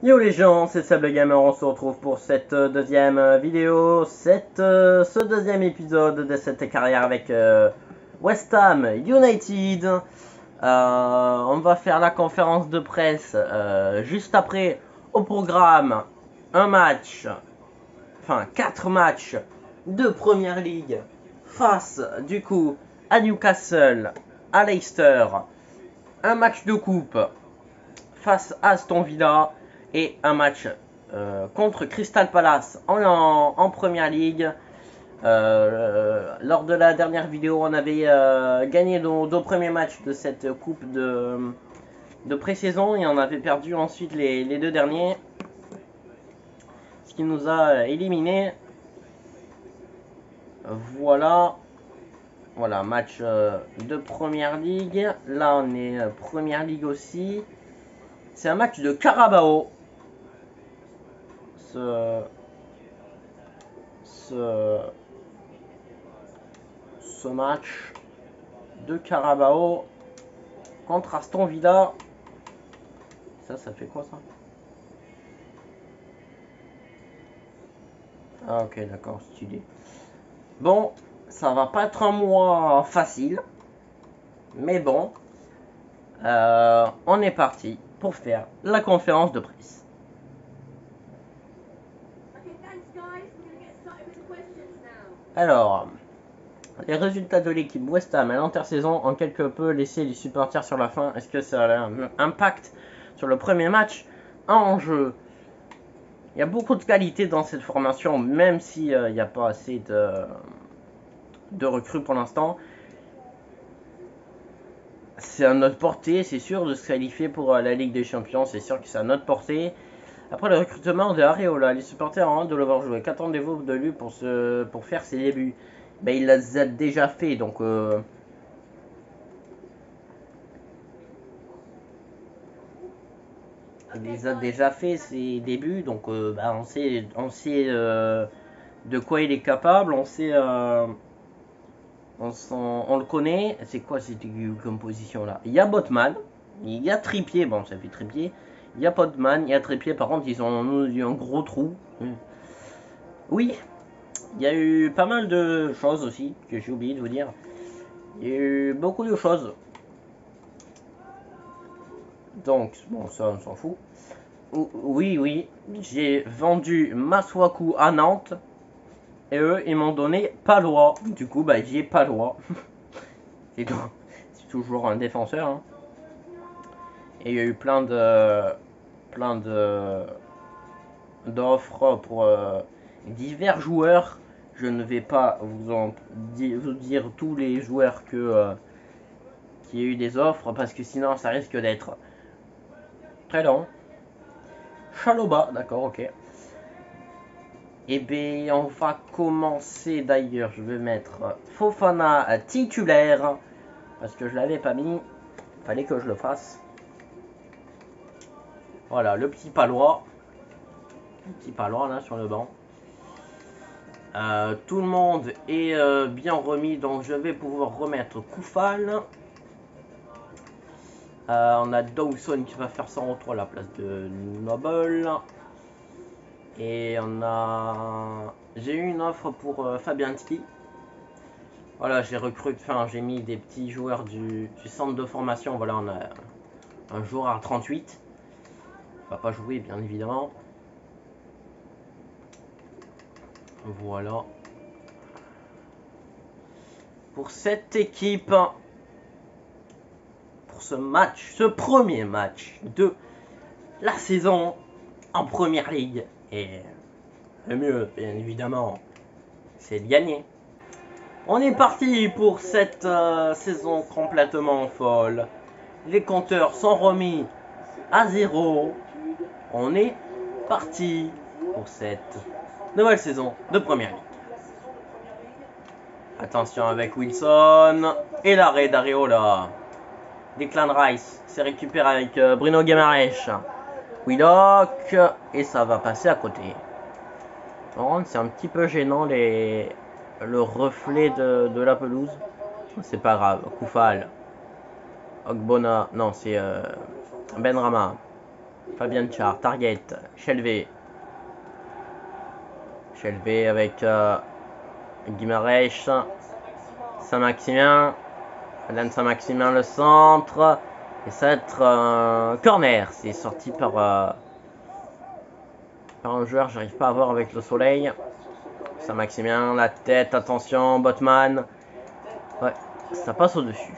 Yo les gens, c'est Sable Gamer, on se retrouve pour cette deuxième vidéo, ce deuxième épisode de cette carrière avec West Ham United. On va faire la conférence de presse juste après. Au programme, un match, enfin 4 matchs de Première League face du coup à Newcastle, à Leicester, un match de coupe face à Aston Villa et un match contre Crystal Palace en Première League. Lors de la dernière vidéo, on avait gagné nos deux premiers matchs de cette coupe de pré-saison et on avait perdu ensuite les deux derniers, ce qui nous a éliminés. Voilà, match de Première Ligue. Là, on est Première Ligue aussi. C'est un match de Carabao. Ce match de Carabao contre Aston Villa. Ça fait quoi ça? Ah ok, d'accord, stylé. Bon, ça va pas être un mois facile, mais bon, on est parti pour faire la conférence de presse. Alors, les résultats de l'équipe West Ham à l'intersaison ont quelque peu laissé les supporters sur la faim. Est-ce que ça a un impact sur le premier match en jeu? Il y a beaucoup de qualité dans cette formation, même s'il n'y a pas assez de recrues pour l'instant. C'est à notre portée, c'est sûr, de se qualifier pour la Ligue des Champions, c'est sûr que c'est à notre portée. Après le recrutement de Areola, les supporters ont hâte de le voir jouer. Qu'attendez-vous de lui pour faire ses débuts? Ben, il les a déjà fait, donc il les a déjà fait ses débuts, donc on sait de quoi il est capable, on sait, on le connaît. C'est quoi cette composition là? Il y a Botman, il y a Trippier, bon ça fait Trippier. Il y a Botman, il y a Trippier, par contre ils ont eu un gros trou. Oui, il y a eu pas mal de choses aussi que j'ai oublié de vous dire. Il y a eu beaucoup de choses. Donc, bon, ça on s'en fout. Oui, j'ai vendu Masuaku à Nantes. Et eux, ils m'ont donné Palois. Du coup, bah, j'ai Palois. C'est toujours un défenseur. Hein. Et il y a eu plein d'offres pour divers joueurs. Je ne vais pas vous dire tous les joueurs qui a eu des offres parce que sinon ça risque d'être très long. Chaloba, d'accord, ok. Et bien, on va commencer d'ailleurs. Je vais mettre Fofana titulaire parce que je l'avais pas mis. Fallait que je le fasse. Voilà, le petit palois. Le petit palois là sur le banc. Tout le monde est bien remis, donc je vais pouvoir remettre Koufal. On a Dawson qui va faire son retour à la place de Noble. Et on a... J'ai eu une offre pour Fabianski. Voilà, j'ai mis des petits joueurs du centre de formation. Voilà, on a un joueur à 38. Il va pas jouer, bien évidemment. Voilà. Pour cette équipe, pour ce match, ce premier match de la saison en Première Ligue. Et le mieux, bien évidemment, c'est de gagner. On est parti pour cette saison complètement folle. Les compteurs sont remis à 0. On est parti pour cette nouvelle saison de Première Ligue. Attention avec Wilson et l'arrêt d'Areola. Declan Rice s'est récupéré avec Bruno Guimaraes. Willock et ça va passer à côté. C'est un petit peu gênant le reflet de la pelouse. C'est pas grave. Koufal. Ogbonna. Non, c'est Benrahma. Fabien Char, target, Chelvé. Chelvé avec Guimarães. Saint-Maximin. Alan Saint-Maximin le centre. Et ça va être un corner. C'est sorti par un joueur, j'arrive pas à voir avec le soleil. Saint-Maximin, la tête, attention, Botman. Ouais, ça passe au-dessus.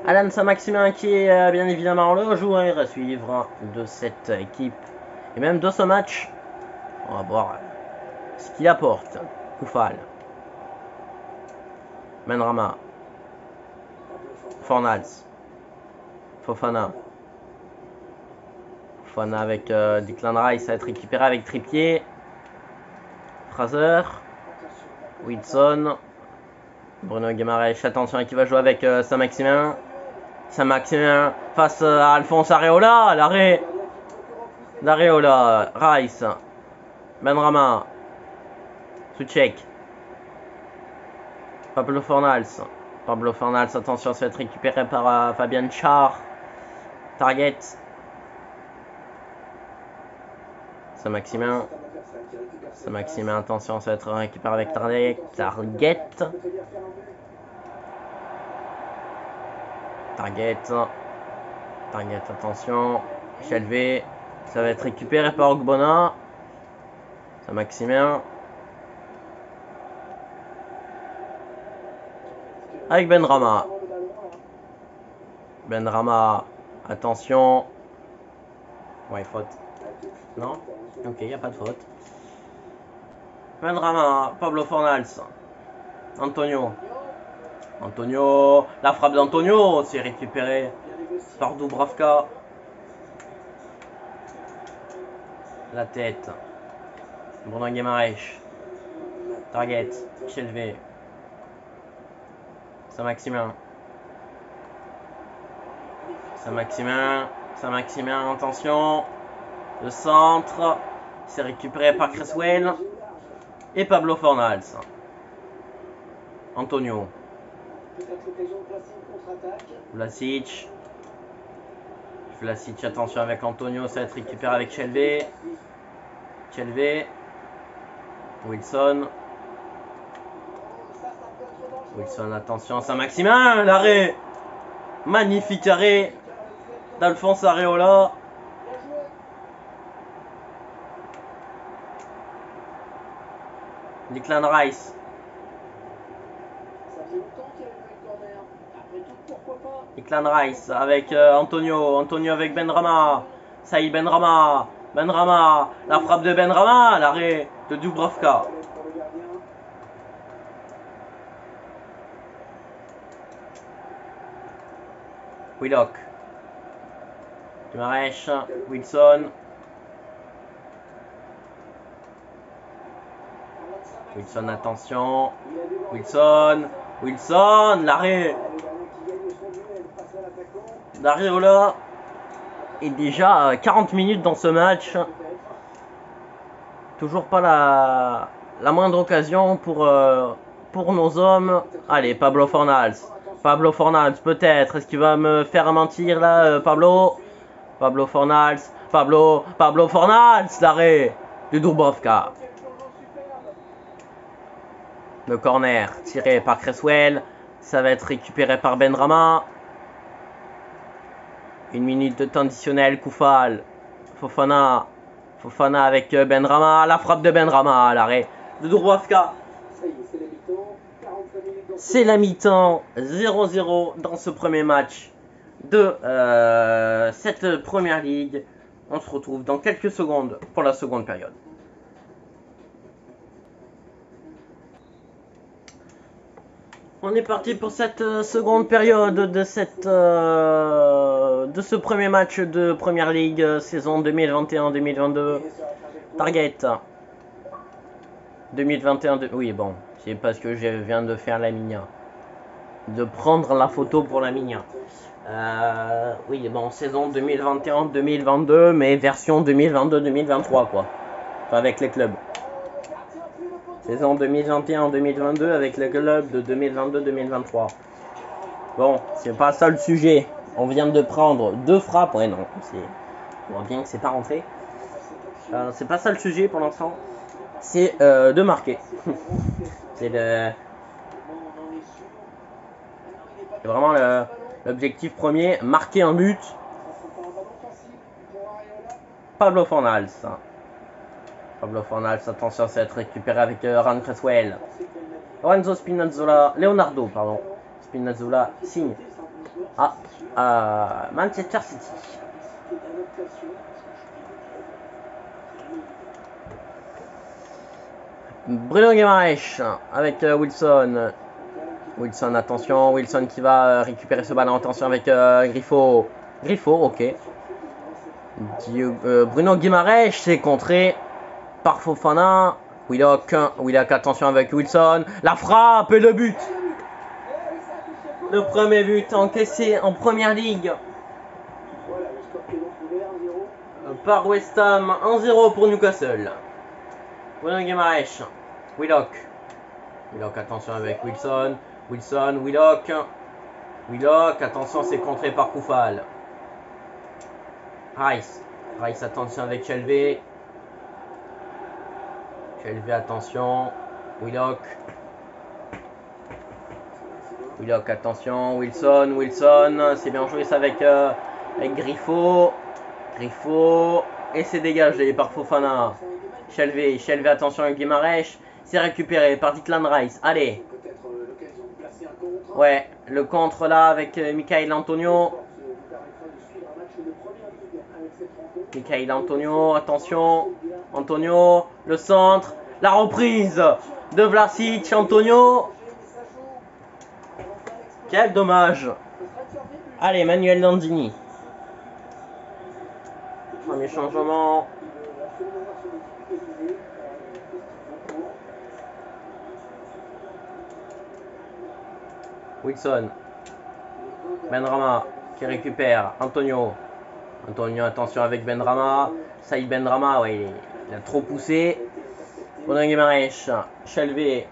Alan Saint-Maximin qui est bien évidemment le joueur à suivre de cette équipe. Et même de ce match. On va voir ce qu'il apporte. Koufal. Benrahma. Fornals. Fofana. Fofana avec Declan Rice, ça va être récupéré avec Trippier. Fraser. Wilson. Bruno Guimarães, attention, qui va jouer avec Saint-Maximin. Saint-Maximin face à Alphonse Areola. L'arrêt d'Areola. Rice. Benrahma. Soucek. Pablo Fornals. Pablo Fornals, attention, ça va être récupéré par Fabien Char. Target. Saint-Maximin. Saint-Maximin, attention, ça va être récupéré avec Target. Target, attention. Chelvé. Ça va être récupéré par Ogbonna. Saint-Maximin. Avec Benrahma. Benrahma, attention. Ouais, faute. Non? Ok, il n'y a pas de faute. Benrahma, Pablo Fornals. Antonio. La frappe d'Antonio, c'est récupéré par Dubravka. La tête. Bruno Guimarães. Target. Chelvé. Saint-Maximin. Saint-Maximin, attention. Le centre. C'est récupéré par Cresswell. Et Pablo Fornals. Antonio. Vlasic, attention avec Antonio, ça va être récupéré avec Chelvé. Wilson, attention, Saint-Maximin, l'arrêt. Magnifique arrêt d'Alphonse Areola. Declan Rice. Declan Rice avec Antonio avec Benrahma. Saïd Benrahma. La frappe de Benrahma. L'arrêt de Dubravka. Willock. Guimarães. Wilson, attention. Wilson, l'arrêt d'Areola. Et déjà 40 minutes dans ce match. Toujours pas la moindre occasion pour nos hommes. Allez, Pablo Fornals, peut-être. Est-ce qu'il va me faire mentir là, Pablo Fornals. L'arrêt de Dubravka. Le corner tiré par Cresswell. Ça va être récupéré par Benrahma. 1 minute de temps additionnel. Koufal. Fofana avec Benrahma. La frappe de Benrahma. L'arrêt de Dubravka. C'est la mi-temps. 0-0 dans ce premier match de cette première ligue. On se retrouve dans quelques secondes pour la seconde période. On est parti pour cette seconde période de ce premier match de Première Ligue saison 2021-2022. Target 2021. Oui, bon, c'est parce que je viens de faire la Minia, de prendre la photo pour la Minia. Oui, bon, saison 2021-2022, mais version 2022-2023 quoi. Enfin, avec les clubs. Saison 2021-2022 avec le club de 2022-2023. Bon, c'est pas ça le sujet. On vient de prendre 2 frappes. Ouais, non, on voit bien que c'est pas rentré. C'est pas ça le sujet pour l'instant. C'est de marquer. C'est vraiment l'objectif premier. Marquer un but. Pablo Fornals. Pablo Fornals, attention, ça va être récupéré avec Ran Cresswell. Lorenzo Spinazzola, Leonardo, pardon. Spinazzola signe à Manchester City. Bruno Guimaraes avec Wilson. Wilson, attention, Wilson qui va récupérer ce ballon, attention avec Griffo. Griffo, ok. Bruno Guimaraes, c'est contré par Fofana. Willock, attention avec Wilson. La frappe et le but. Le premier but encaissé en première ligue par West Ham. 1-0 pour Newcastle. Bruno Guimaraes. Willock, attention avec Wilson. Willock, attention, c'est contré par Koufal. Rice, attention avec Shelvey. Attention. Willock, attention. Wilson, c'est bien joué ça avec Griffo. Et c'est dégagé par Fofana. Shelvey, attention avec Guimaraes. C'est récupéré par Declan Rice. Allez. Ouais, le contre là avec Michail Antonio. Attention. Antonio, le centre. La reprise de Vlasic. Antonio. Quel dommage. Allez, Manuel Lanzini. Premier changement. Wilson. Benrahma qui récupère. Antonio, attention avec Benrahma. Saïd Benrahma, ouais, il a trop poussé. Bruno Guimaraes. Shelvey.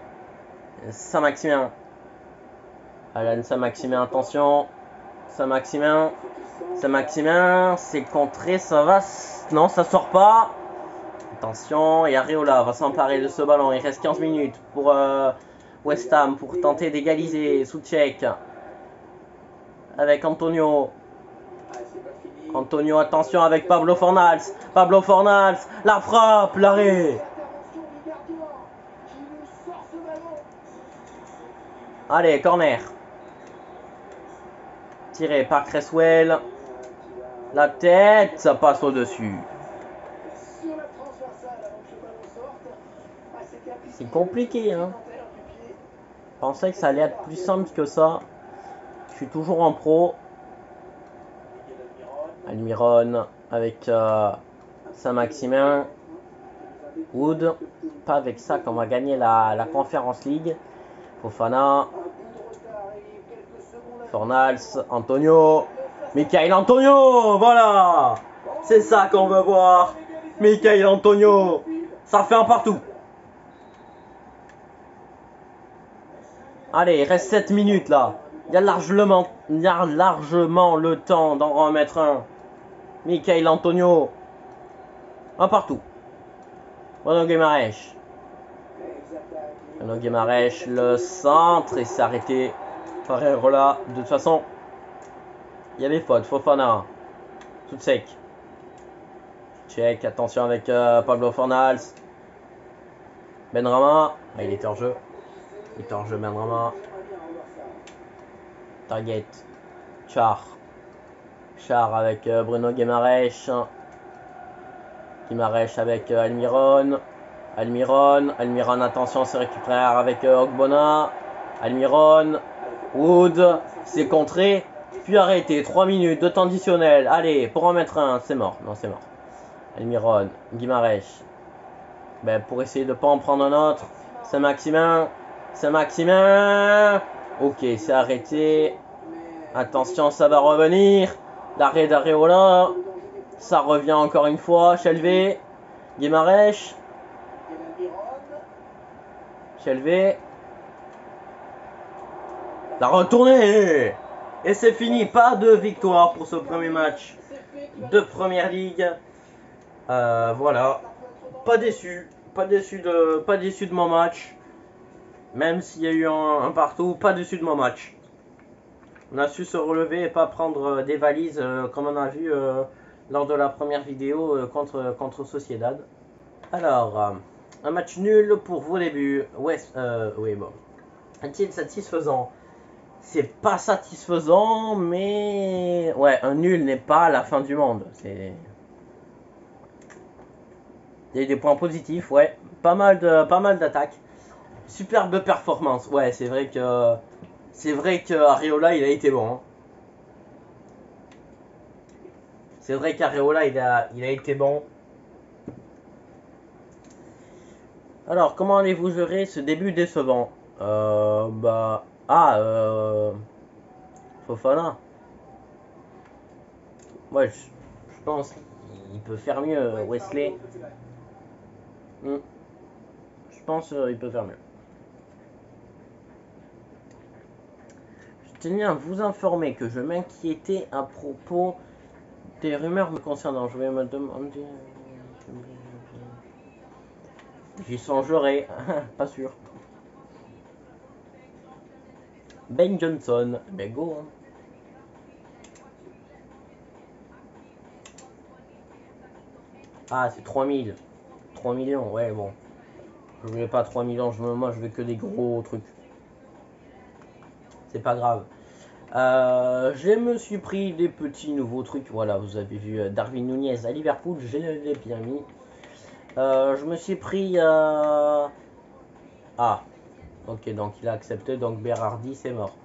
Saint-Maximin. Alan Saint-Maximin, attention. Saint-Maximin, c'est contré, ça va. Non, ça sort pas. Attention, et Areola va s'emparer de ce ballon. Il reste 15 minutes pour West Ham pour tenter d'égaliser sous check. Avec Antonio. Attention avec Pablo Fornals. La frappe, l'arrêt. Allez, corner. Tiré par Cresswell. La tête, ça passe au-dessus. C'est compliqué, hein. Je pensais que ça allait être plus simple que ça. Je suis toujours en pro. Almiron avec Saint-Maximin. Wood. Pas avec ça qu'on va gagner la Conference League. Fofana. Fornals. Antonio. Michail Antonio. Voilà. C'est ça qu'on veut voir. Michail Antonio. Ça fait un partout. Allez, il reste 7 minutes là. Il y a largement le temps d'en remettre un. Michail Antonio. Un partout. Bruno Guimaraes, le centre et c'est arrêté par Areola. De toute façon, il y avait faute. Fofana. Tout sec. Check. Attention avec Pablo Fornals. Benrahma. Ah, il était hors jeu. Benrahma. Target. Char avec Bruno Guimaraes. Avec Almiron. Attention, c'est récupéré avec Ogbonna. Almiron. Wood. C'est contré. Puis arrêté. 3 minutes de temps additionnel. Allez, pour en mettre un. C'est mort. Non, c'est mort. Almiron. Guimaraes. Ben, pour essayer de ne pas en prendre un autre. Saint-Maximin. Ok, c'est arrêté. Attention, ça va revenir. L'arrêt d'Areola. Ça revient encore une fois. Shelvey. Guimaraes. La retournée. Et c'est fini, pas de victoire pour ce premier match de Première Ligue. Voilà, pas déçu, pas déçu de mon match. Même s'il y a eu un partout, pas déçu de mon match. On a su se relever et pas prendre des valises comme on a vu lors de la première vidéo contre Sociedad. Alors, un match nul pour vos débuts. Oui, bon. Est-il satisfaisant? C'est pas satisfaisant, mais ouais, un nul n'est pas la fin du monde. Il y a des points positifs, ouais. Pas mal d'attaques. Superbe performance. Ouais, c'est vrai que Areola il a été bon. Hein. C'est vrai qu'Areola il a été bon. Alors, comment allez-vous gérer ce début décevant? Fofana. Ouais, je pense qu'il peut faire mieux, Wesley. Je pense qu'il peut faire mieux. Je tenais à vous informer que je m'inquiétais à propos des rumeurs me concernant. Je vais me demander... J'y songerai, pas sûr. Ben Johnson, ben go. Hein. Ah, c'est 3000. 3 millions, ouais, bon. Je voulais pas 3 millions, moi je veux que des gros trucs. C'est pas grave. Je me suis pris des petits nouveaux trucs. Voilà, vous avez vu Darwin Nunez à Liverpool, je l'ai bien mis. Je me suis pris... Ah, ok, donc il a accepté, donc Berardi, c'est mort.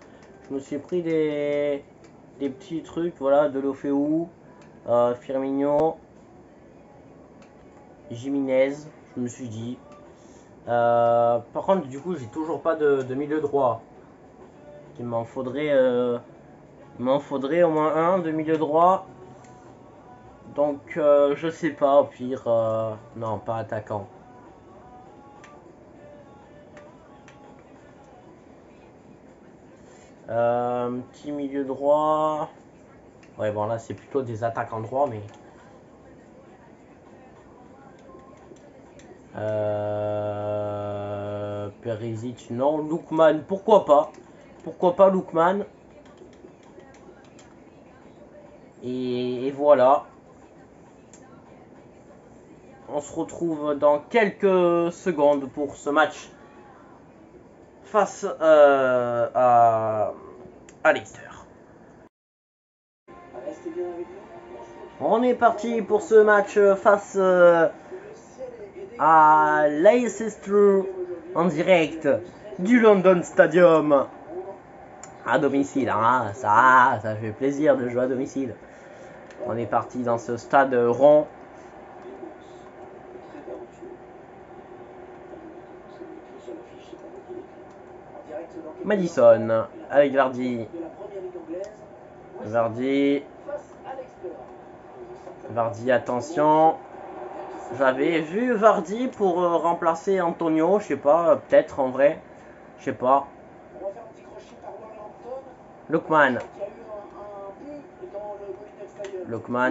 Je me suis pris des petits trucs, voilà, de l'Ofeu, Firmino, Jiménez, je me suis dit. Par contre, du coup, j'ai toujours pas de milieu droit. Il m'en faudrait au moins un de milieu droit. Donc, je sais pas, au pire, non, pas attaquant. Petit milieu droit. Ouais, bon, là, c'est plutôt des attaquants droits, mais... Perisic, non. Lookman, pourquoi pas? Pourquoi pas Lookman? Et voilà. On se retrouve dans quelques secondes pour ce match face à Leicester. On est parti pour ce match face à Leicester en direct du London Stadium à domicile. Hein, ça fait plaisir de jouer à domicile. On est parti dans ce stade rond. Madison avec Vardy. Vardy, attention. J'avais vu Vardy pour remplacer Antonio, je sais pas, peut-être en vrai. Je sais pas. Lookman,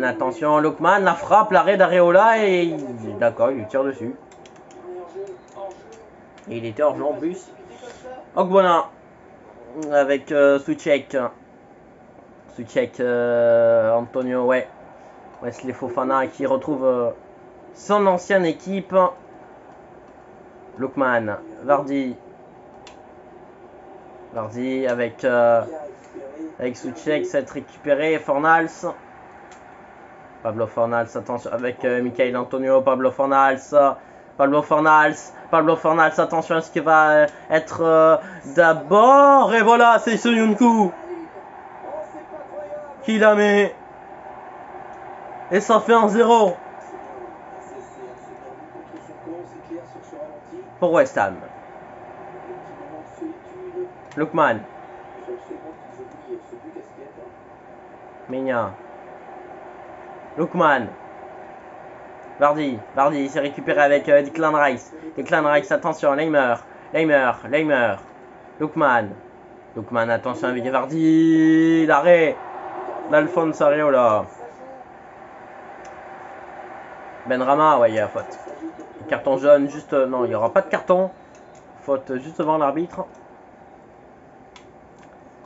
attention, Lookman, la frappe, l'arrêt d'Areola et d'accord, il lui tire dessus. Et il était hors jeu en plus. Ogbonna avec Souček, Antonio, ouais. Wesley Fofana qui retrouve son ancienne équipe. Lookman, Vardy avec Souček, c'est récupéré. Fornals, Pablo Fornals, attention avec Michail Antonio. Pablo Fornals, attention à ce qui va être d'abord. Et voilà, c'est Soyuncu qui la met. Et ça fait 1-0 pour West Ham. Lookman, Migna, Lookman, Vardy s'est récupéré avec Declan Rice, attention, Leimer, Lookman, Lookman, attention avec Vardy. L'arrêt d'Alphonse Areola. Benrahma, ouais, il y a faute. Carton jaune, juste. Non, il n'y aura pas de carton. Faute juste devant l'arbitre.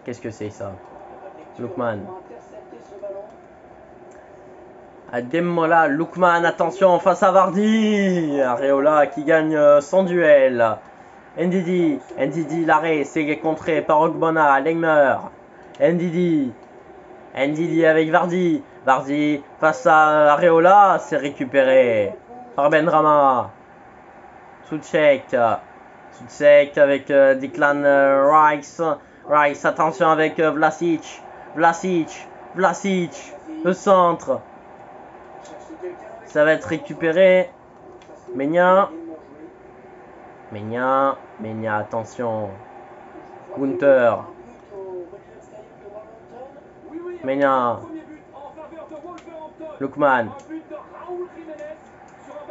Qu'est-ce que c'est ça? Lookman. Ademola, Lookman, attention face à Vardy. Areola qui gagne son duel. Ndidi, l'arrêt, c'est contré par Ogbonna, Leimer. Ndidi avec Vardy. Vardy face à Areola, c'est récupéré par Benrahma. Soucek avec Declan Rice. Rice, attention avec Vlasic. Le centre. Ça va être récupéré. Meigna, attention. Gunther. Meigna. Lookman.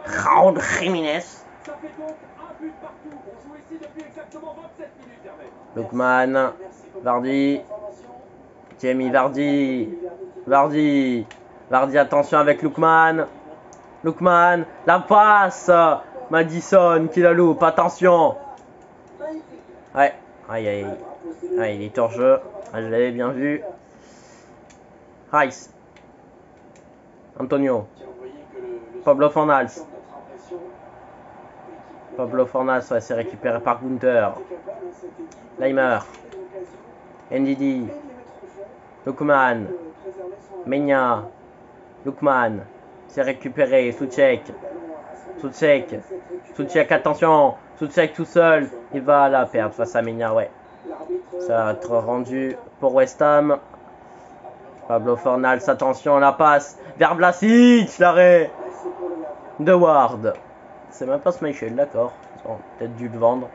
Raúl Jiménez. Lookman. Vardy. Jamie Vardy, attention avec Lookman. La passe. Madison qui la loupe, attention. Ouais, aïe. Ouais, il est hors jeu. Ah, je l'avais bien vu. Rice. Antonio. Pablo Fornals, ouais, c'est récupéré par Gunther. Leimer. Ndidi. Lookman. Meigna. Lookman. C'est récupéré. Soucek, attention. Soucek tout seul. Il va la perdre face à Meigna, ouais. Ça va être rendu pour West Ham. Pablo Fornals, attention, la passe vers Vlasic, l'arrêt de Ward. C'est même pas Schmeichel, d'accord. Bon, peut-être dû le vendre.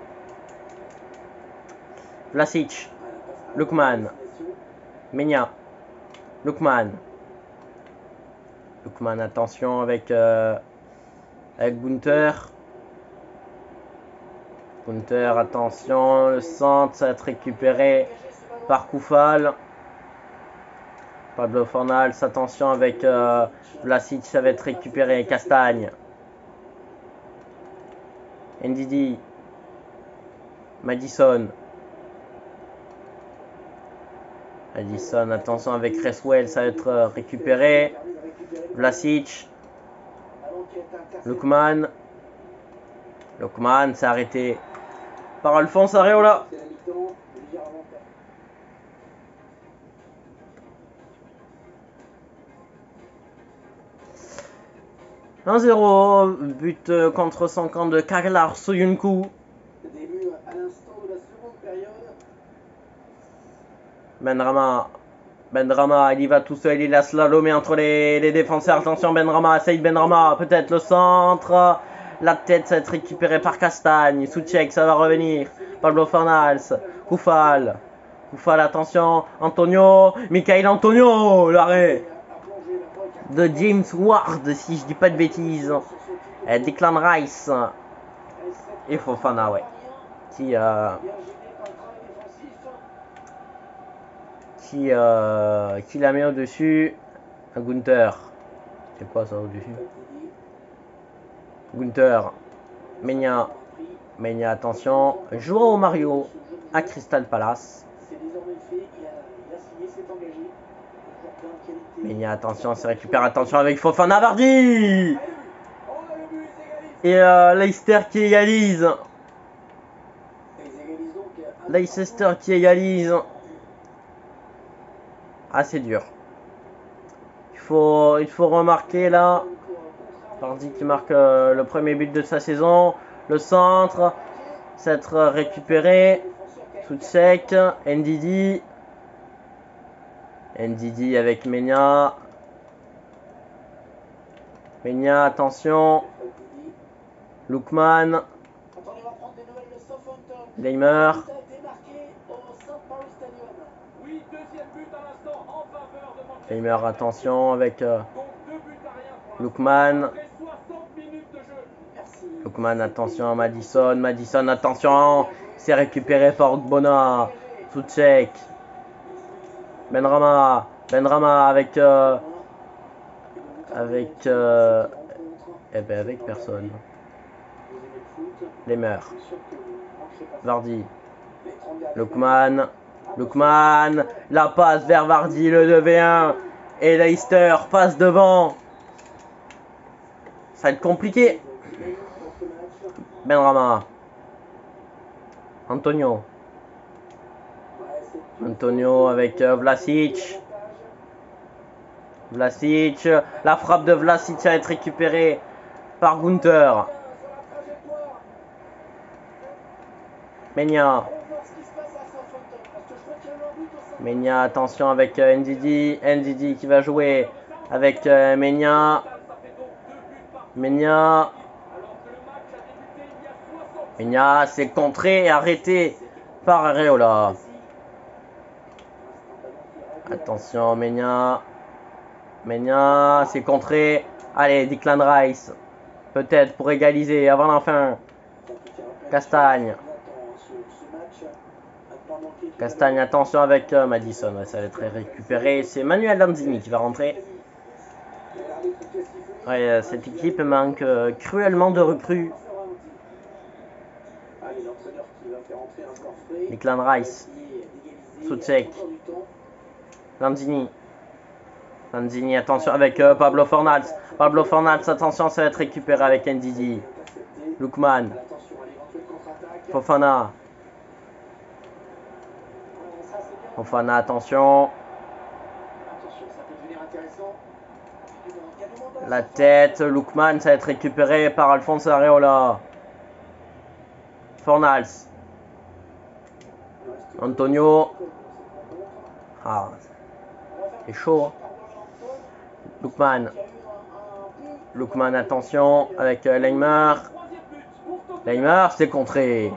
Vlasic. Lookman. Meigna. Lookman, attention avec Gunther. Attention, le centre, ça va être récupéré par Koufal. Pablo Fornals, attention avec Vlasic, ça va être récupéré. Castagne. Ndidi. Madison, attention avec Cresswell, ça va être récupéré. Vlasic. Lookman, c'est arrêté par Alphonse Areola. « 1-0, but contre 50 de Kaglar Soyuncu. Benrahma, il y va tout seul, il a slalomé entre les défenseurs. Attention, Saïd Benrahma, peut-être le centre. La tête, ça va être récupéré par Castagne. Soucek, ça va revenir. Pablo Fornals, Koufal, attention. Antonio, Antonio, l'arrêt de James Ward, si je dis pas de bêtises. Declan Rice et Fofana, ouais. Qui la met au-dessus. Gunther. C'est quoi ça au-dessus? Gunther. Meigna, attention. Joao Mario à Crystal Palace. Meigna, attention, c'est récupère. Attention avec Fofana, Vardy. Et Leicester qui égalise. Ah, c'est dur. Il faut remarquer là. Vardy qui marque le premier but de sa saison. Le centre. S'être récupéré. Soucek. Ndidi avec Meigna. Attention. Lookman. Leimer. Attention avec Lookman. Attention à Madison, attention. C'est récupéré par Ogbonna. Soucek. Benrahma. Benrahma avec... avec personne. Lemmer. Vardy. Lookman. Lookman. La passe vers Vardy, le 2v1. Et Leicester passe devant. Ça va être compliqué. Benrahma. Antonio. Antonio avec Vlasic. Vlasic. La frappe de Vlasic va être récupérée par Gunther. Menia. Menia, attention avec Ndidi. Ndidi qui va jouer avec Menia. Menia. Menia, c'est contré et arrêté par Areola. Attention, Menia. Menia, c'est contré. Allez, Declan Rice. Peut-être pour égaliser avant la fin. Castagne. Castagne, attention avec Madison. Ouais, ça va être récupéré. C'est Manuel Lanzini qui va rentrer. Ouais, cette équipe manque cruellement de recrues. Declan Rice. Soucek. Lanzini. Lanzini, attention avec Pablo Fornals. Pablo Fornals, attention, ça va être récupéré avec Ndidi. Lookman. Fofana. Fofana, attention. La tête, Lookman, ça va être récupéré par Alphonse Areola. Fornals. Antonio. Ah, c'est chaud. Hein. Lookman. Lookman, attention avec Leimer. Leimer, c'est contré.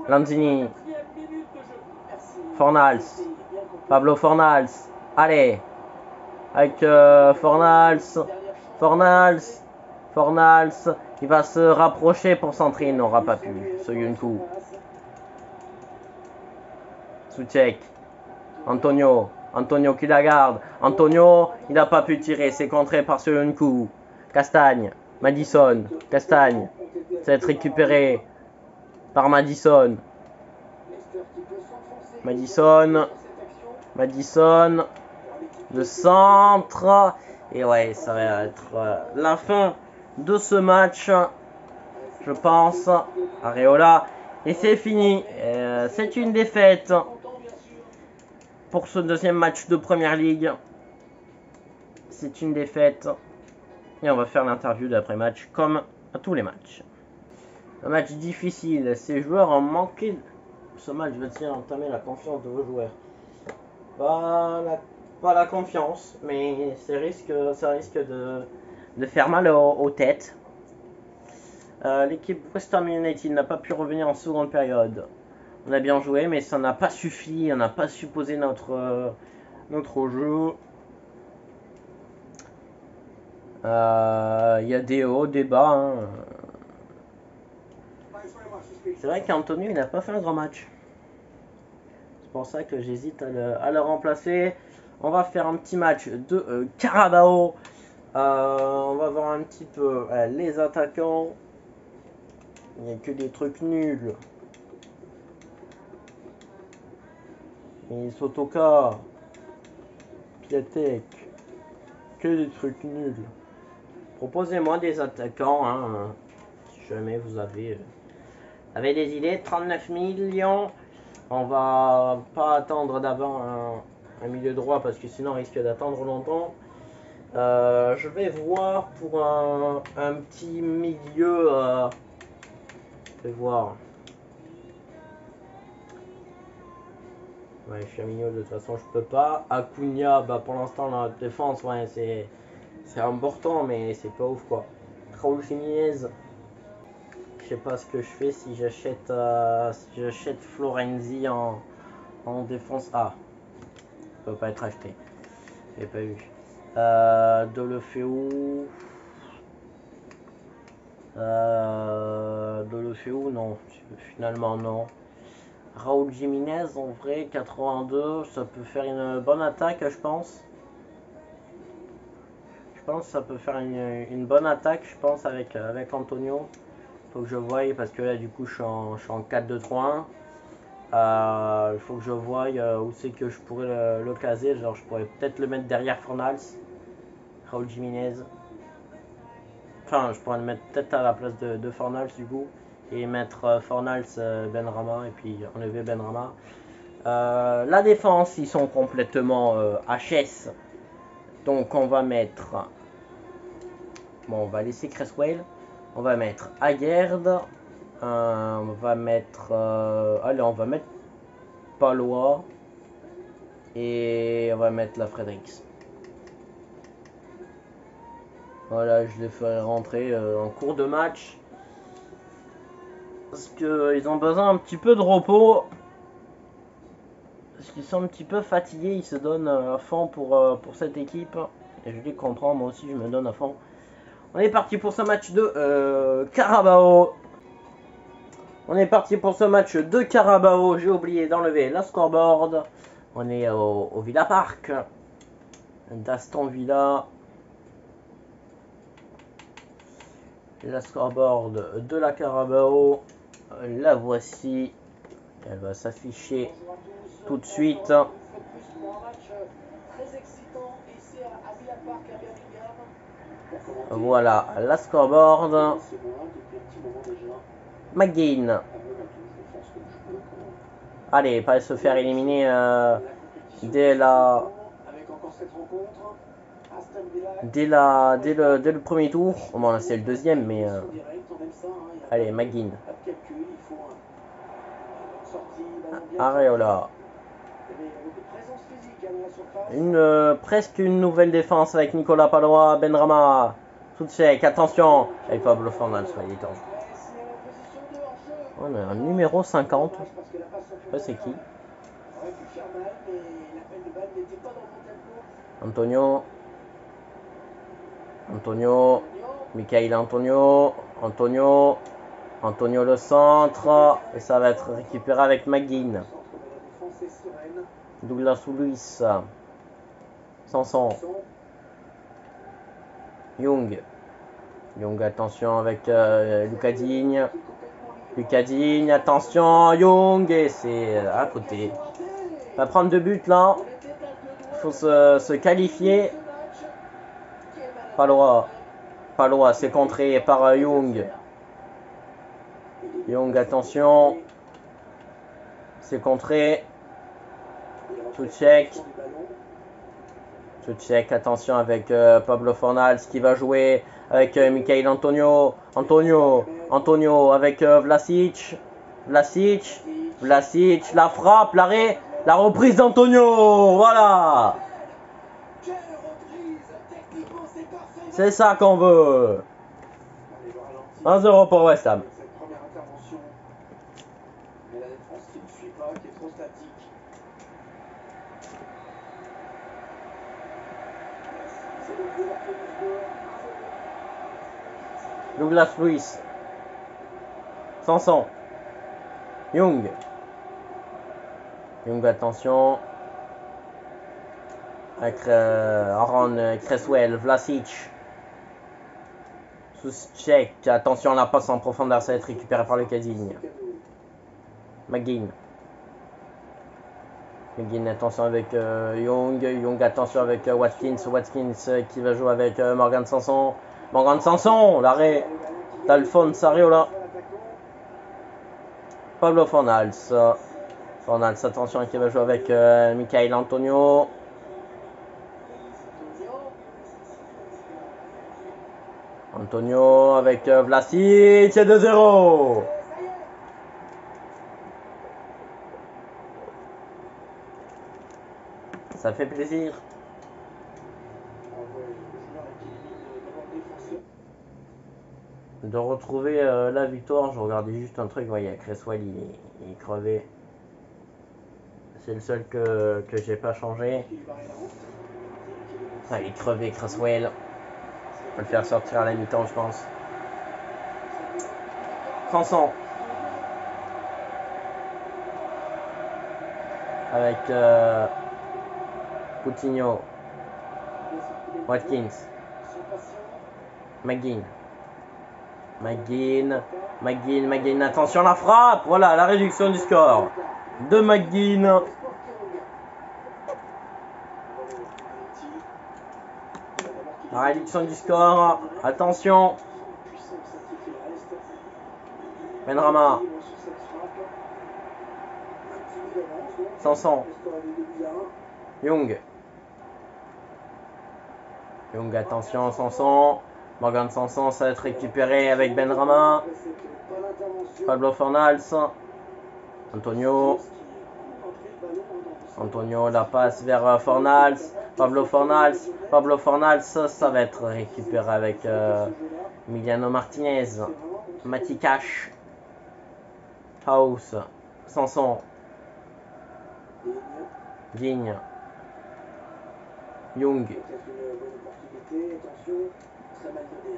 Lanzini. Fornals. Pablo Fornals. Allez. Avec Fornals. Fornals. Fornals. Il va se rapprocher pour centrer. Il n'aura pas pu. Soyuncu. Soucek. Antonio. Antonio qui la garde. Antonio, il n'a pas pu tirer. C'est contré par Soyuncu. Castagne. Madison. Castagne. Ça va être récupéré par Madison. Madison. Madison. Le centre. Et ouais, ça va être la fin de ce match. Je pense. Areola. Et c'est fini. C'est une défaite pour ce deuxième match de Première Ligue. C'est une défaite. Et on va faire l'interview d'après-match comme à tous les matchs. Un match difficile. Ces joueurs ont manqué. Ce match va entamer la confiance de vos joueurs. Pas la confiance, mais ça risque de faire mal aux têtes. L'équipe West Ham United n'a pas pu revenir en seconde période. On a bien joué, mais ça n'a pas suffi. On n'a pas su poser notre jeu. Il y a des hauts, des bas. Hein. C'est vrai qu'Antonio, il n'a pas fait un grand match. C'est pour ça que j'hésite à le remplacer. On va faire un petit match de Carabao. On va voir un petit peu les attaquants. Il n'y a que des trucs nuls. Et Sotoka. Piatek. Que des trucs nuls. Proposez-moi des attaquants. Hein, si jamais vous avez des idées. 39 millions. On va pas attendre d'avoir un milieu droit parce que sinon on risque d'attendre longtemps. Je vais voir pour un petit milieu. Je vais voir. Ouais, Firmino de toute façon je peux pas. Acuna, bah pour l'instant la défense, ouais, c'est important mais c'est pas ouf quoi. Raúl Jiménez. Je sais pas ce que je fais si j'achète Florenzi en défense. Ah, peut pas être acheté. J'ai pas vu. Deulofeu. Deulofeu, non. Finalement non. Raúl Jiménez, en vrai, 82, ça peut faire une bonne attaque, je pense. Je pense que ça peut faire une bonne attaque, je pense, avec Antonio. Faut que je voie, parce que là, du coup, je suis en 4-2-3-1. Il faut que je voie où c'est que je pourrais le caser. Genre, je pourrais peut-être le mettre derrière Fornals, Raúl Jiménez. Enfin, je pourrais le mettre peut-être à la place de Fornals, du coup. Et mettre Fornals, Benrahma, et puis enlever Benrahma. La défense, ils sont complètement HS. Donc on va mettre... Bon, on va laisser Cresswell. On va mettre Aguerd. On va mettre... allez, on va mettre Palois. Et on va mettre la Fredericks. Voilà, je les ferai rentrer en cours de match. Parce qu'ils ont besoin un petit peu de repos. Parce qu'ils sont un petit peu fatigués. Ils se donnent à fond pour cette équipe. Et je les comprends, moi aussi je me donne à fond. On est parti pour ce match de Carabao. On est parti pour ce match de Carabao. J'ai oublié d'enlever la scoreboard. On est au Villa Park d'Aston Villa. La scoreboard de la Carabao. La voici. Elle va s'afficher tout de suite. Voilà la scoreboard. McGinn. Allez, pas se faire éliminer dès le premier tour. Bon, là c'est le deuxième, mais allez, McGinn. Areola. Presque une nouvelle défense avec Nicolas Palois, Benrahma, Soucek, attention, avec Pablo Fornals, il est temps. On a un numéro 50, je sais pas c'est qui. Antonio, Michael Antonio le centre, et ça va être récupéré avec McGinn. Douglas Luiz, Sanson, Young, attention avec Lucas Digne, attention, Young, et c'est à côté. Il va prendre 2 buts là, il faut se qualifier. Palois, c'est contré par Young. Attention, c'est contré. Soucek, attention avec Pablo Fornals qui va jouer avec Michael Antonio, avec Vlasic, la frappe, l'arrêt, la reprise d'Antonio, voilà. C'est ça qu'on veut. 1-0 pour West Ham. Douglas Luiz, Sanson, Young, attention, avec Aaron Cresswell, Vlasic, Soucek, attention, la passe en profondeur, ça va être récupéré par le Cadigne. McGinn, attention avec Young, attention avec Watkins, qui va jouer avec Morgan Sanson, l'arrêt d'Alphonse Areola. Pablo Fornals, attention, qui va jouer avec Michael Antonio. Avec Vlasic, et 2-0. Ça fait plaisir. De retrouver la victoire. Je regardais juste un truc, il y a Cresswell, il est crevé. C'est le seul que j'ai pas changé. Il est crevé, Cresswell. On va le faire sortir à la mi-temps, je pense. Sanson. avec Coutinho, Watkins, McGinn, attention la frappe, voilà la réduction du score de McGinn. La réduction du score, attention. Benrahma. Sanson. Young, attention, Sanson. Morgan Sanson, ça va être récupéré avec Benrahma. Pablo Fornals. Antonio, la passe vers Fornals. Pablo Fornals, ça va être récupéré avec Emiliano Martinez. Mati Cash. House. Sanson. Digne. Young. Je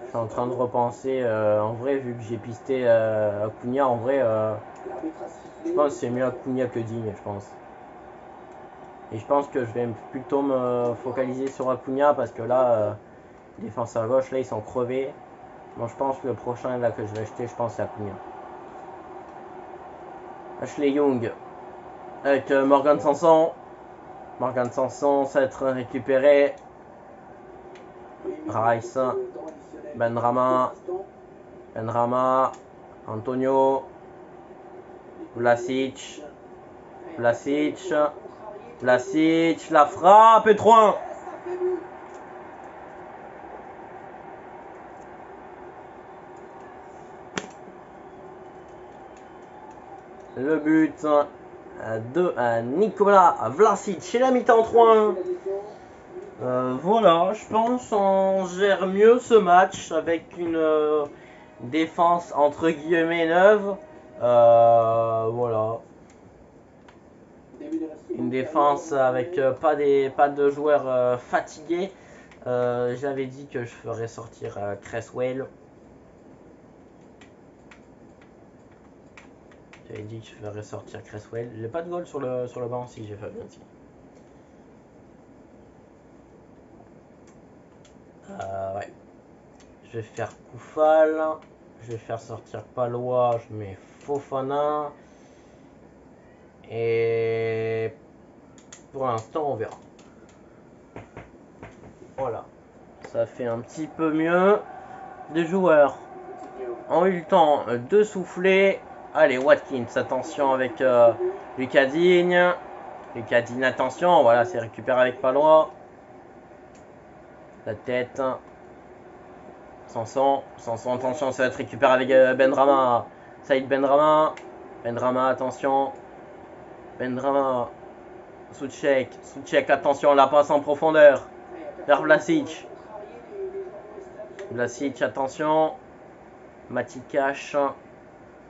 suis en train de repenser, en vrai, vu que j'ai pisté Acuna, en vrai, je pense que c'est mieux Acuna que Digne, je pense. Et je pense que je vais plutôt me focaliser sur Acuna parce que là, les défenseurs gauche, là, ils sont crevés. Bon, je pense que le prochain là que je vais acheter, je pense c'est Acuna. Ashley Young avec Morgan Sanson. Ça va être récupéré. Rice. Benrahma. Antonio. Vlasic. La frappe et 3-1. Le but de Nikola Vlasic chez la mi-temps 3-1. Voilà, je pense on gère mieux ce match avec une défense entre guillemets neuve. Voilà. Une défense avec pas de joueurs fatigués. J'avais dit que je ferais sortir Cresswell. J'ai pas de goal sur le banc, si j'ai pas bien dit. Ouais. Je vais faire Koufal. Je vais faire sortir Palois. Je mets Fofana. Et pour l'instant, on verra. Voilà. Ça fait un petit peu mieux. Les joueurs ont eu le temps de souffler. Allez, Watkins, attention avec Lucas Digne. Attention. Voilà, c'est récupéré avec Palois. La tête. Sanson, attention, ça va être récupéré avec Benrahma. Saïd Benrahma, attention. Souček, attention, la passe en profondeur. Vers Vlasic, attention. Mati Cash.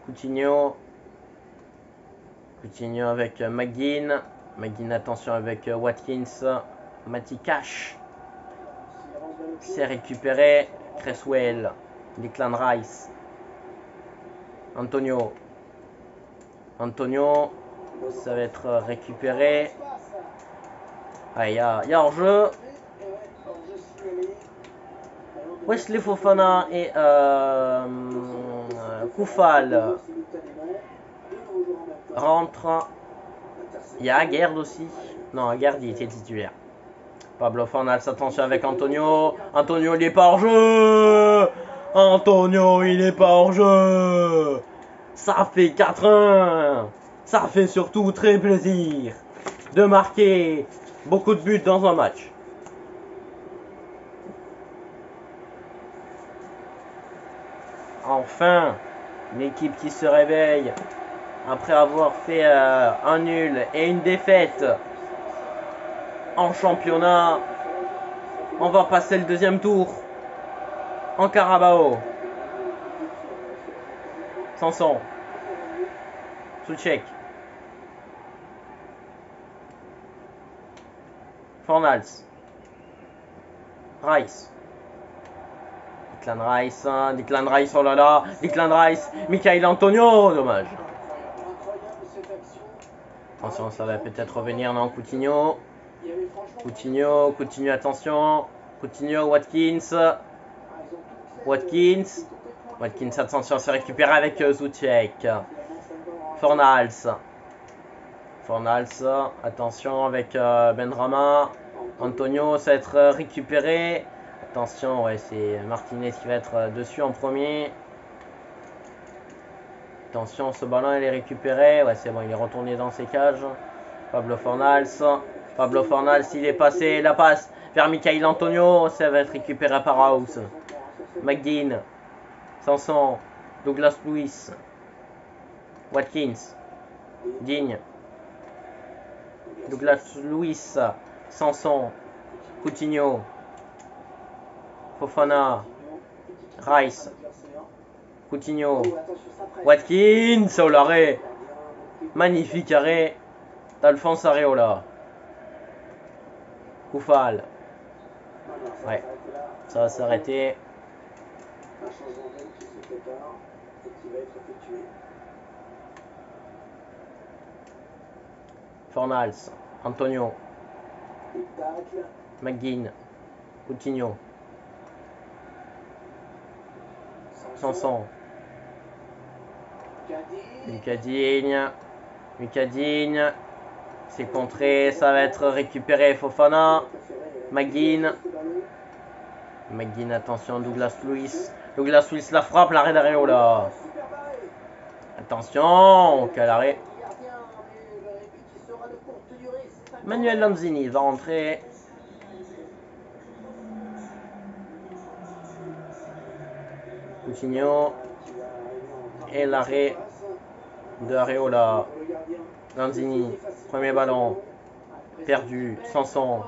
Coutinho avec McGinn. Attention avec Watkins. Mati Cash. C'est récupéré. Cresswell. Declan Rice. Antonio, ça va être récupéré. Ah, il y a hors-jeu. Wesley Fofana et Koufal rentrent. Il y a Aguerd aussi. Non, Aguerd il était titulaire. Pablo Fornals, attention avec Antonio. Il est pas hors-jeu. Il est pas hors-jeu. Ça fait 4-1. Ça fait surtout très plaisir de marquer beaucoup de buts dans un match. Enfin, une équipe qui se réveille après avoir fait un nul et une défaite en championnat. On va passer le deuxième tour en Carabao. Sanson. Souček. Fornals. Rice. Declan Rice, oh là là. Declan Rice. Michail Antonio, dommage. Attention, ça va peut-être revenir. Non, Coutinho. Coutinho, attention. Coutinho, Watkins. Watkins, attention, c'est récupéré avec Souček. Fornals, attention avec Benrahma. Antonio, ça va être récupéré. Attention, ouais, c'est Martinez qui va être dessus en premier. Attention, ce ballon, il est récupéré. Ouais, c'est bon, il est retourné dans ses cages. Pablo Fornals, il est passé. La passe vers Michail Antonio. Ça va être récupéré par House. McGinn, Sanson, Douglas Luiz, Watkins, Digne, Douglas Luiz, Sanson, Coutinho, Fofana, Rice, Coutinho, Watkins, oh l'arrêt, magnifique arrêt d'Alphonse Areola. Koufal, ouais, ça va s'arrêter. Fornals, Antonio, McGinn, Coutinho, Sanson, Lucas Digne, c'est contré, ça va être récupéré. Fofana, McGinn, attention, Douglas Luiz, la frappe, l'arrêt d'Areola. Attention, quel arrêt. Manuel Lanzini va rentrer. Coutinho. Et l'arrêt de Areola. Lanzini. Premier ballon. Perdu. Sanson.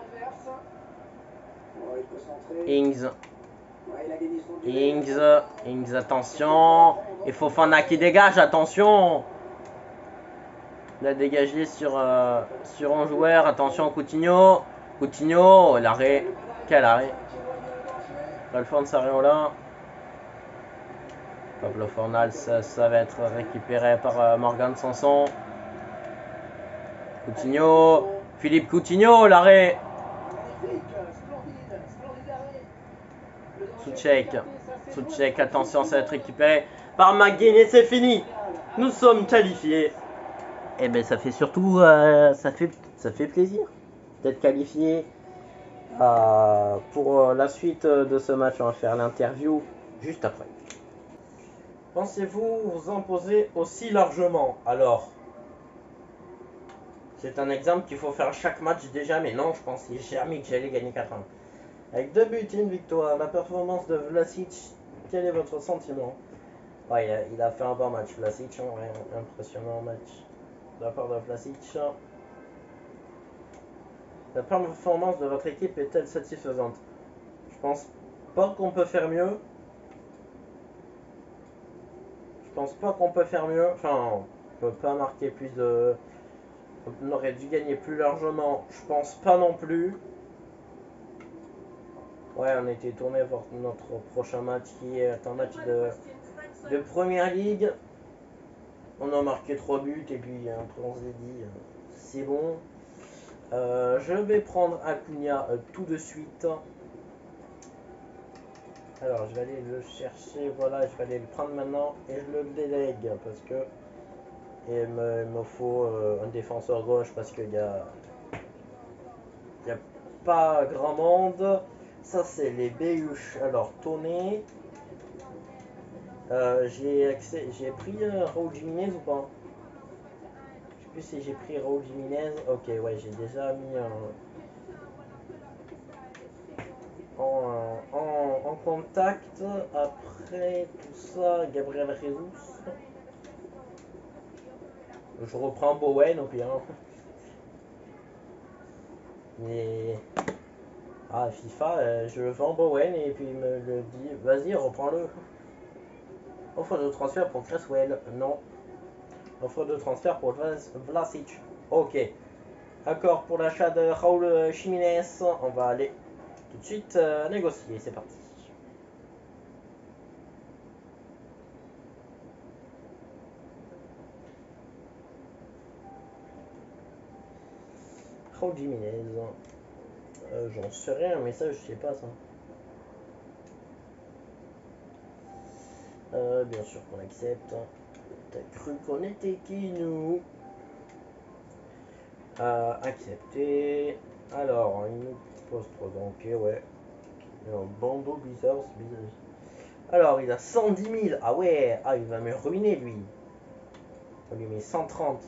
Ings, attention. Et Fofana qui dégage, attention. Il a dégagé sur un joueur. Attention, Coutinho, l'arrêt. Quel arrêt. Alphonse Areola. Pablo Fornals, ça va être récupéré par Morgan Sanson. Coutinho, Philippe Coutinho, l'arrêt. Souček, attention, ça va être récupéré par McGinn et c'est fini. Nous sommes qualifiés. Et ben ça fait surtout, ça fait plaisir d'être qualifié. Pour la suite de ce match, on va faire l'interview juste après. Pensez-vous vous imposer aussi largement? Alors, c'est un exemple qu'il faut faire chaque match déjà, mais non, je pensais jamais que j'allais gagner 4-1. Avec 2 buts et une victoire, la performance de Vlasic, quel est votre sentiment? Ouais, il a fait un bon match, Vlasic, ouais, impressionnant match de la part de Vlasic. La performance de votre équipe est-elle satisfaisante? Je pense pas qu'on peut faire mieux. Enfin, on peut pas marquer plus de... On aurait dû gagner plus largement. Je pense pas non plus. Ouais, on était tourné vers notre prochain match qui est un match de Première Ligue. On a marqué 3 buts et puis après on s'est dit c'est bon. Je vais prendre Acuna tout de suite. Alors je vais aller le chercher, voilà, je vais aller le prendre maintenant et je le délègue parce que il me faut un défenseur gauche parce qu'il y a pas grand monde. Ça c'est les Béhuches. Alors Toné. J'ai pris Raúl Jiménez ou pas? Je sais plus si j'ai pris Raúl Jiménez. Ok, ouais, j'ai déjà mis en contact. Après tout ça, Gabriel Jesus. Je reprends Bowen au pire. Mais FIFA, je vends Bowen et puis il me le dit, vas-y, reprends-le. Offre de transfert pour Cresswell, non. Offre de transfert pour Vlasic, ok. Accord pour l'achat de Raúl Jiménez, on va aller tout de suite négocier, c'est parti. Raúl Jiménez. J'en sais rien, mais ça je sais pas ça. Bien sûr qu'on accepte. T'as cru qu'on était qui nous? Accepter. Alors, il nous pose 3 ok, ouais. Bandeau bizarre, c'est bizarre. Alors, il a 110 000. Ah ouais, ah, il va me ruiner lui. On lui met 130.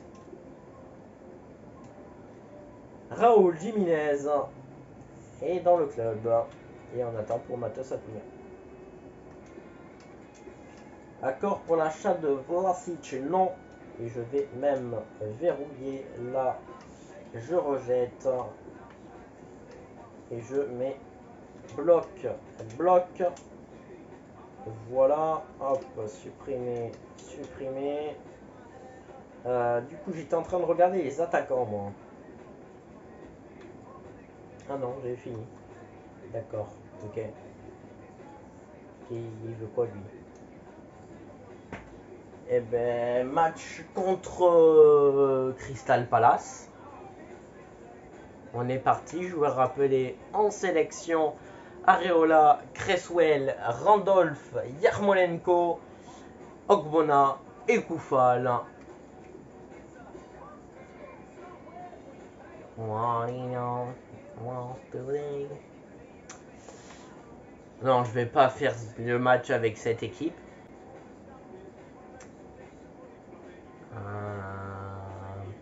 Raúl Jiménez est dans le club. Et on attend pour Matheus Acuna. Accord pour l'achat de Vlasic, non. Et je vais même verrouiller là. Je rejette. Et je mets bloc. Bloc. Voilà. Hop, supprimer. Supprimer. Du coup, j'étais en train de regarder les attaquants, moi. Ah non, j'ai fini. D'accord, ok. Il veut quoi, lui? Eh ben, match contre Crystal Palace. On est parti, je vous rappeler en sélection Areola, Cresswell, Randolph, Yarmolenko, Ogbonna et Koufal. Non, je vais pas faire le match avec cette équipe.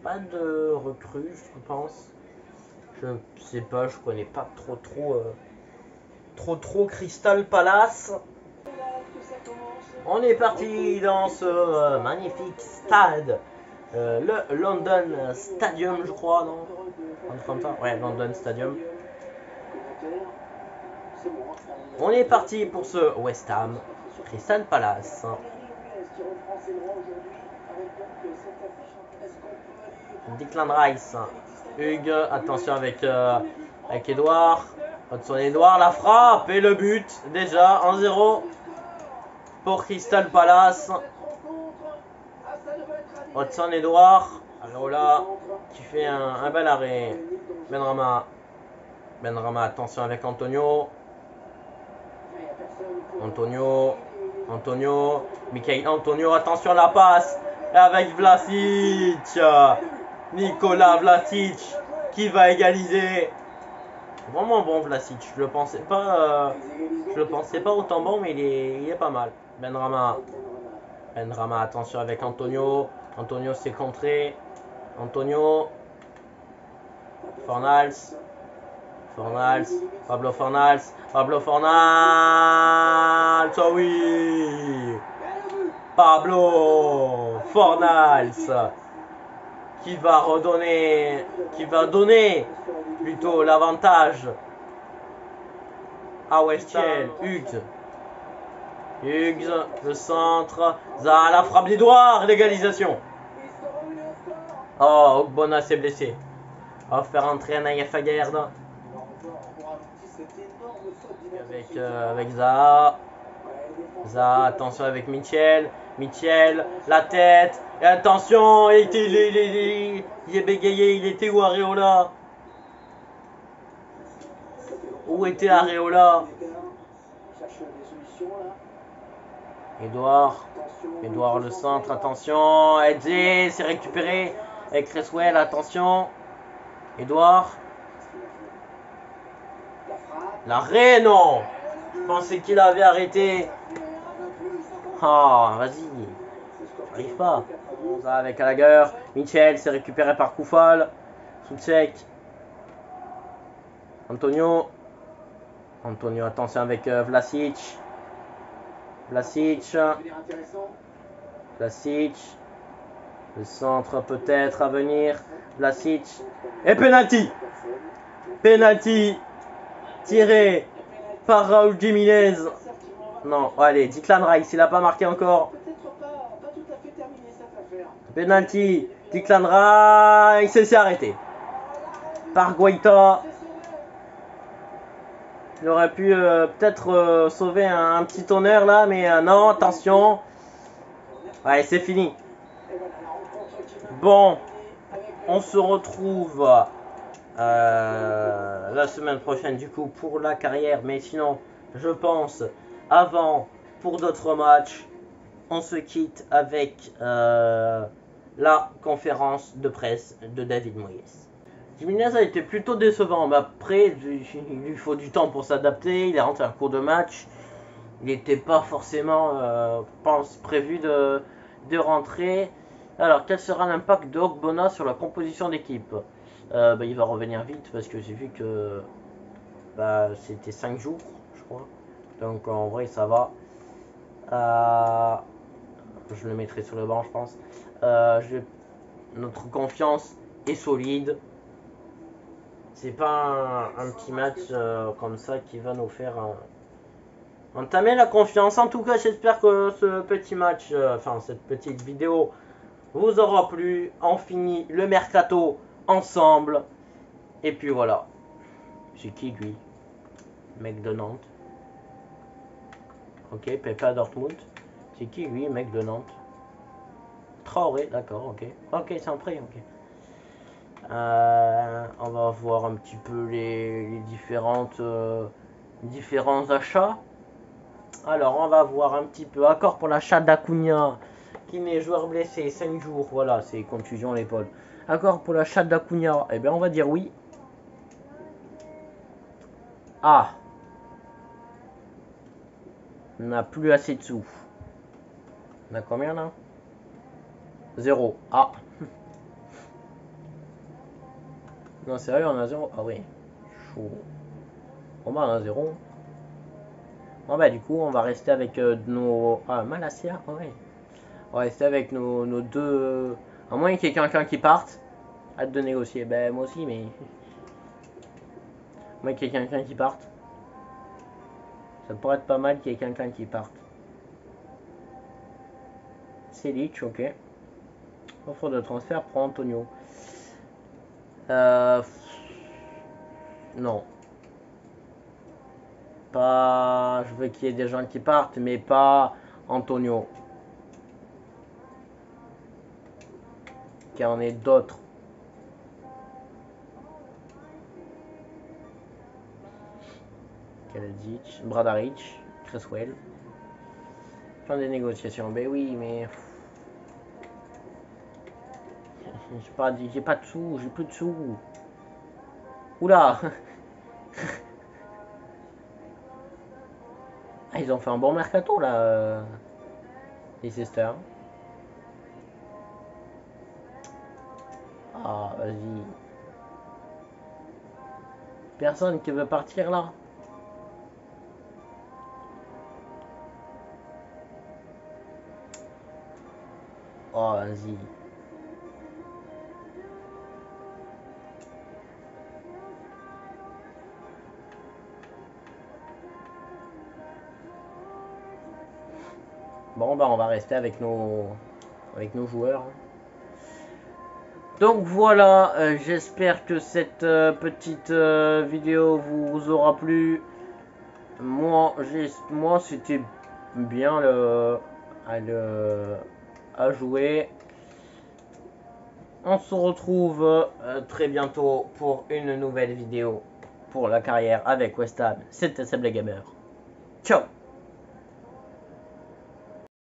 Pas de recrue, je pense. Je sais pas, je connais pas trop Crystal Palace. On est parti dans ce magnifique stade. Le London Stadium, je crois, non? Un truc comme ça. Ouais, London Stadium. On est parti pour ce West Ham Crystal Palace. Declan Rice, Hugues, attention avec Edouard. Hudson Edouard, la frappe et le but déjà 1-0 pour Crystal Palace. Hudson Edouard, alors là, qui fait un bel arrêt. Benrahma, attention avec Antonio. Antonio, Michael Antonio, attention à la passe avec Vlasic. Nicolas Vlasic qui va égaliser. Vraiment bon Vlasic, je le pensais pas autant bon, mais il est pas mal. Benrahma, attention avec Antonio. Antonio s'est contré. Antonio, Fornals, Pablo Fornals, oh oui, Pablo Fornals qui va donner plutôt l'avantage à West Ham. Hugues, le centre, Zaha, la frappe d'Edouard, l'égalisation. Oh, Ogbonna s'est blessé. On va faire entrer Naïef Aguerd. Avec Zaha. Attention avec Mitchell, la tête. Et attention, il est bégayé, il était où Areola? Où était Areola? Edouard le centre, attention. Edze, c'est récupéré. Avec Cresswell, attention. Edouard. L'arrêt, non. Je pensais qu'il avait arrêté. Ah, vas-y. J'arrive pas. Ça avec Gallagher. Mitchell, c'est récupéré par Koufal. Soucek. Antonio, attention avec Vlasic. Le centre peut-être à venir. Vlasic. Et penalty tiré par Raúl Jiménez. Non, allez, Declan Rice, il n'a pas marqué encore. Penalty, Declan Rice, il s'est arrêté par Guaita. Il aurait pu peut-être sauver un petit honneur là, mais non, attention. Ouais, c'est fini. Bon, on se retrouve la semaine prochaine du coup pour la carrière. Mais sinon, je pense avant pour d'autres matchs, on se quitte avec la conférence de presse de David Moyes. Jimenez a été plutôt décevant, mais après il lui faut du temps pour s'adapter. Il est rentré en cours de match. Il n'était pas forcément prévu de rentrer. Alors, quel sera l'impact de Ogbonna sur la composition d'équipe? Il va revenir vite parce que j'ai vu que c'était 5 jours, je crois. Donc en vrai, ça va. Je le mettrai sur le banc, je pense. Notre confiance est solide. C'est pas un petit match comme ça qui va nous faire entamer la confiance. En tout cas, j'espère que ce petit match, cette petite vidéo vous aura plu. On finit le mercato ensemble. Et puis voilà. C'est qui lui? Mec de Nantes. Ok, Pepa Dortmund. C'est qui lui, mec de Nantes? Traoré, d'accord, ok. Ok, c'est un prêt, ok. On va voir un petit peu les différents achats. Alors, on va voir un petit peu. Accord pour l'achat d'Acuna, qui n'est joueur blessé 5 jours. Voilà, c'est contusion à l'épaule. Accord pour l'achat d'Acuna. Eh bien, on va dire oui. Ah. On n'a plus assez de sous. On a combien là? 0. Ah. Non, sérieux, on a 0. Ah oui. Chaud. On va à 0. Bon bah du coup on va rester avec nos... Ah, Malacia, ouais. On va rester avec nos deux... À moins qu'il y ait quelqu'un qui parte. Hâte de négocier. Ben moi aussi mais... À moins qu'il y ait quelqu'un qui parte. Ça pourrait être pas mal qu'il y ait quelqu'un qui parte. Selic, ok. Offre de transfert pour Antonio. Non. Pas... Je veux qu'il y ait des gens qui partent, mais pas Antonio. Qu'il y en ait d'autres. Kaladic, Bradaric, Cresswell. Fin des négociations. Ben oui, mais... J'ai pas de sous, j'ai plus de sous. Oula. Ah, ils ont fait un bon mercato là, Leicester. Ah, vas-y. Personne qui veut partir là. Oh, vas-y. Bon, bah on va rester avec nos joueurs. Donc voilà, j'espère que cette petite vidéo vous aura plu. Moi c'était bien à jouer. On se retrouve très bientôt pour une nouvelle vidéo pour la carrière avec West Ham. C'était Seb le Gamer. Ciao.